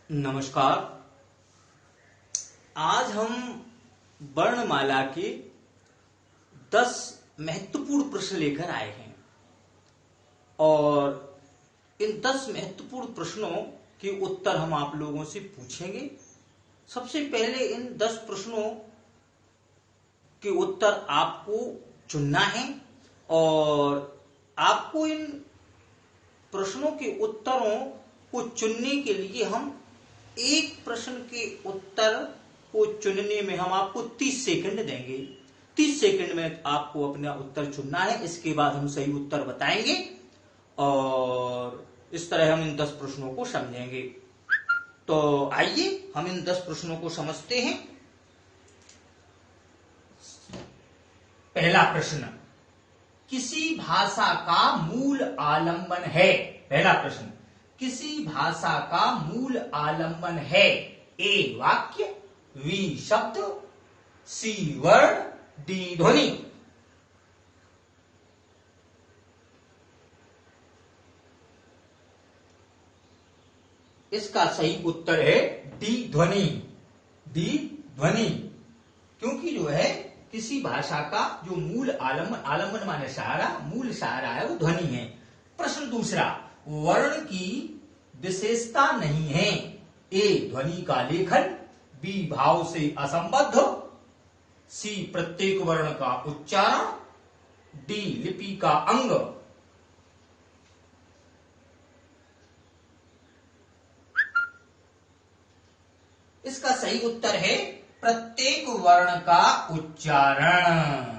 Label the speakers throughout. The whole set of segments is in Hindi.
Speaker 1: नमस्कार। आज हम वर्णमाला के 10 महत्वपूर्ण प्रश्न लेकर आए हैं और इन 10 महत्वपूर्ण प्रश्नों के उत्तर हम आप लोगों से पूछेंगे। सबसे पहले इन 10 प्रश्नों के उत्तर आपको चुनना है और आपको इन प्रश्नों के उत्तरों को चुनने के लिए हम एक प्रश्न के उत्तर को चुनने में हम आपको 30 सेकंड देंगे। 30 सेकंड में आपको अपना उत्तर चुनना है। इसके बाद हम सही उत्तर बताएंगे और इस तरह हम इन 10 प्रश्नों को समझेंगे। तो आइए हम इन 10 प्रश्नों को समझते हैं। पहला प्रश्न, किसी भाषा का मूल आलंबन है। पहला प्रश्न, किसी भाषा का मूल आलंबन है। ए वाक्य, वी शब्द, सी वर्ण, डी ध्वनि। इसका सही उत्तर है डी ध्वनि। डी ध्वनि, क्योंकि जो है किसी भाषा का जो मूल आलंबन माने सहारा, मूल सहारा है वो ध्वनि है। प्रश्न दूसरा, वर्ण की विशेषता नहीं है। ए ध्वनि का लेखन, बी भाव से असंबद्ध, सी प्रत्येक वर्ण का उच्चारण, डी लिपि का अंग। इसका सही उत्तर है प्रत्येक वर्ण का उच्चारण,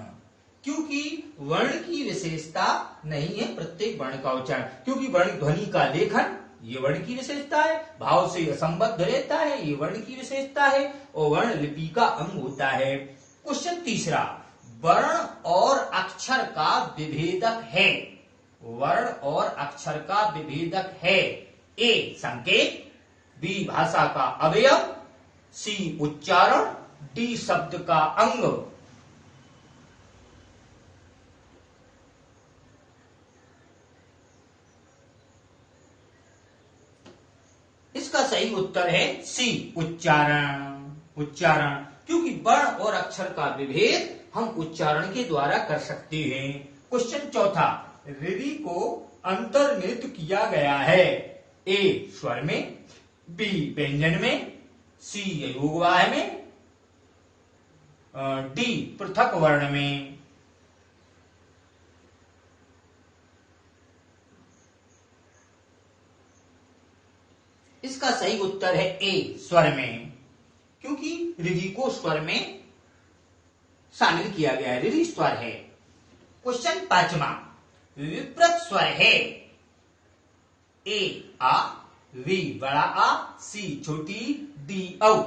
Speaker 1: क्योंकि वर्ण की विशेषता नहीं है प्रत्येक वर्ण का उच्चारण। क्योंकि वर्ण ध्वनि का लेखन ये वर्ण की विशेषता है, भाव से असंबद्ध रहता है ये वर्ण की विशेषता है और वर्ण लिपि का अंग होता है। क्वेश्चन तीसरा, वर्ण और अक्षर का विभेदक है। वर्ण और अक्षर का विभेदक है। ए संकेत, बी भाषा का अवयव, सी उच्चारण, डी शब्द का अंग। इसका सही उत्तर है सी उच्चारण। उच्चारण, क्योंकि वर्ण और अक्षर का विभेद हम उच्चारण के द्वारा कर सकते हैं। क्वेश्चन चौथा, रिरी को अंतर्निहित किया गया है। ए स्वर में, बी व्यंजन में, सी योगवाह में, डी पृथक वर्ण में। इसका सही उत्तर है ए स्वर में, क्योंकि रिरी को स्वर में शामिल किया गया है, रिरी स्वर है। क्वेश्चन पांचवा, विपरीत स्वर है। ए आ, वी बड़ा आ, सी छोटी, डी औ।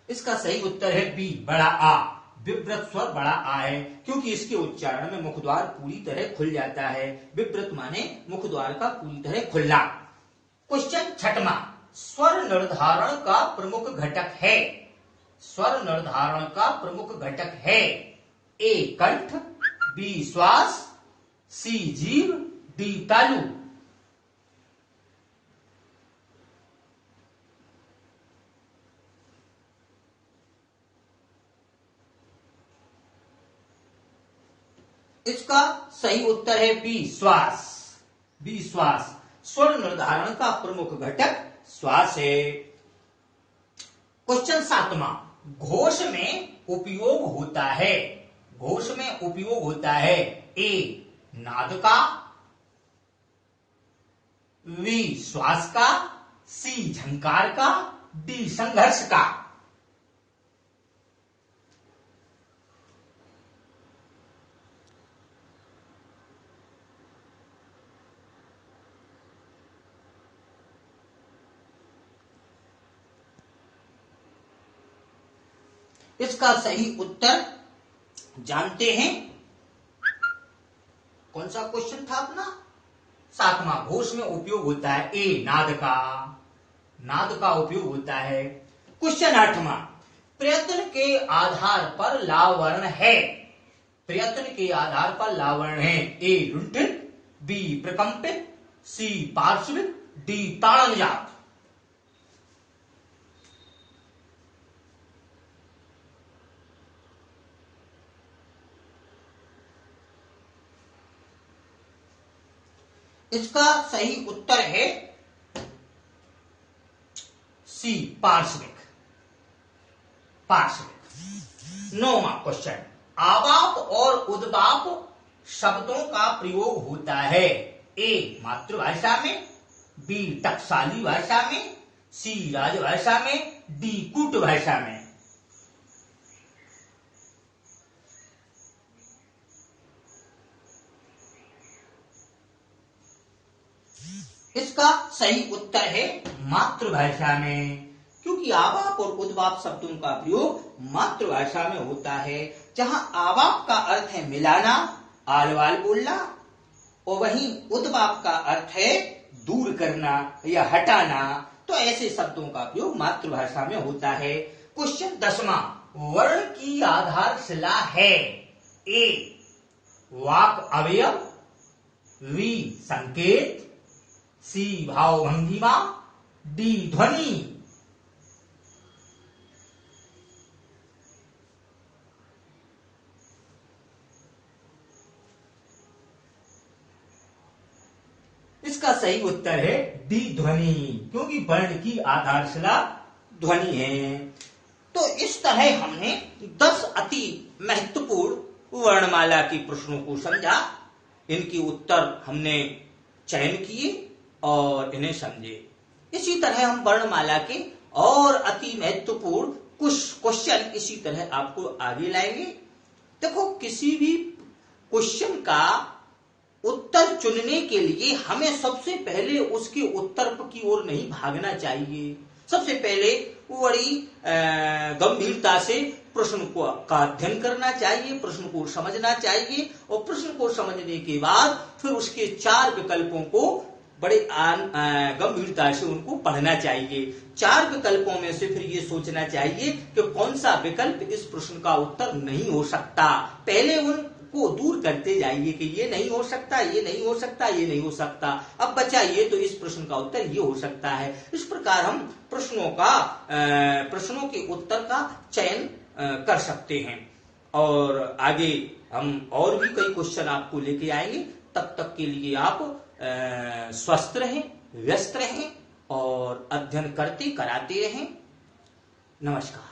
Speaker 1: इसका सही उत्तर है बी बड़ा आ। विपरीत स्वर बड़ा आ है, क्योंकि इसके उच्चारण में मुखद्वार पूरी तरह खुल जाता है। विपरीत माने मुखद्वार का पूरी तरह खुलना। क्वेश्चन छठवां, स्वर निर्धारण का प्रमुख घटक है। स्वर निर्धारण का प्रमुख घटक है। ए कंठ, बी श्वास, सी जीभ, डी तालु। इसका सही उत्तर है बी श्वास। बी श्वास, स्वर निर्धारण का प्रमुख घटक श्वास है। क्वेश्चन सातवां, घोष में उपयोग होता है। घोष में उपयोग होता है। ए नाद का, वी श्वास का, सी झंकार का, डी संघर्ष का। इसका सही उत्तर जानते हैं। कौन सा क्वेश्चन था अपना? सातवां, घोष में उपयोग होता है। ए नाद का, नाद का उपयोग होता है। क्वेश्चन आठवां, प्रयत्न के आधार पर लावर्ण है। प्रयत्न के आधार पर लावण्य है। ए लुंठन, बी प्रकंपित, सी पार्श्विक, डी ताड़नजात। इसका सही उत्तर है सी पार्श्विक। पार्श्विक। 9वां क्वेश्चन, आवाप और उद्वाप शब्दों का प्रयोग होता है। ए मातृभाषा में, बी टकसाली भाषा में, सी राजभाषा में, डी कूट भाषा में। इसका सही उत्तर है मातृभाषा में, क्योंकि आवाप और उद्वाप शब्दों का प्रयोग मातृभाषा में होता है। जहां आवाप का अर्थ है मिलाना, आल वाल बोलना, और वहीं उद्वाप का अर्थ है दूर करना या हटाना। तो ऐसे शब्दों का प्रयोग मातृभाषा में होता है। क्वेश्चन 10वां, वर्ण की आधारशिला है। ए वाक अवयव, बी संकेत, सी भाव भंगिमा, डी ध्वनि। इसका सही उत्तर है डी ध्वनि, क्योंकि वर्ण की आधारशिला ध्वनि है। तो इस तरह हमने 10 अति महत्वपूर्ण वर्णमाला के प्रश्नों को समझा, इनके उत्तर हमने चयन किए और इन्हें समझे। इसी तरह हम वर्णमाला के और अति महत्वपूर्ण कुछ क्वेश्चन इसी तरह आपको आगे लाएंगे। देखो, किसी भी क्वेश्चन का उत्तर चुनने के लिए हमें सबसे पहले उसके उत्तर की ओर नहीं भागना चाहिए। सबसे पहले बड़ी गंभीरता से प्रश्न का अध्ययन करना चाहिए, प्रश्न को समझना चाहिए, और प्रश्न को समझने के बाद फिर उसके 4 विकल्पों को बड़े गंभीरता से उनको पढ़ना चाहिए। 4 विकल्पों में से फिर ये सोचना चाहिए कि कौन सा विकल्प इस प्रश्न का उत्तर नहीं हो सकता। पहले उनको दूर करते जाइए कि ये नहीं हो सकता, ये नहीं हो सकता, ये नहीं हो सकता। अब बचा ये, तो इस प्रश्न का उत्तर ये हो सकता है। इस प्रकार हम प्रश्नों के उत्तर का चयन कर सकते हैं। और आगे हम और भी कई क्वेश्चन आपको लेके आएंगे। तब तक के लिए आप स्वस्थ रहें, व्यस्त रहें और अध्ययन करते कराते रहें। नमस्कार।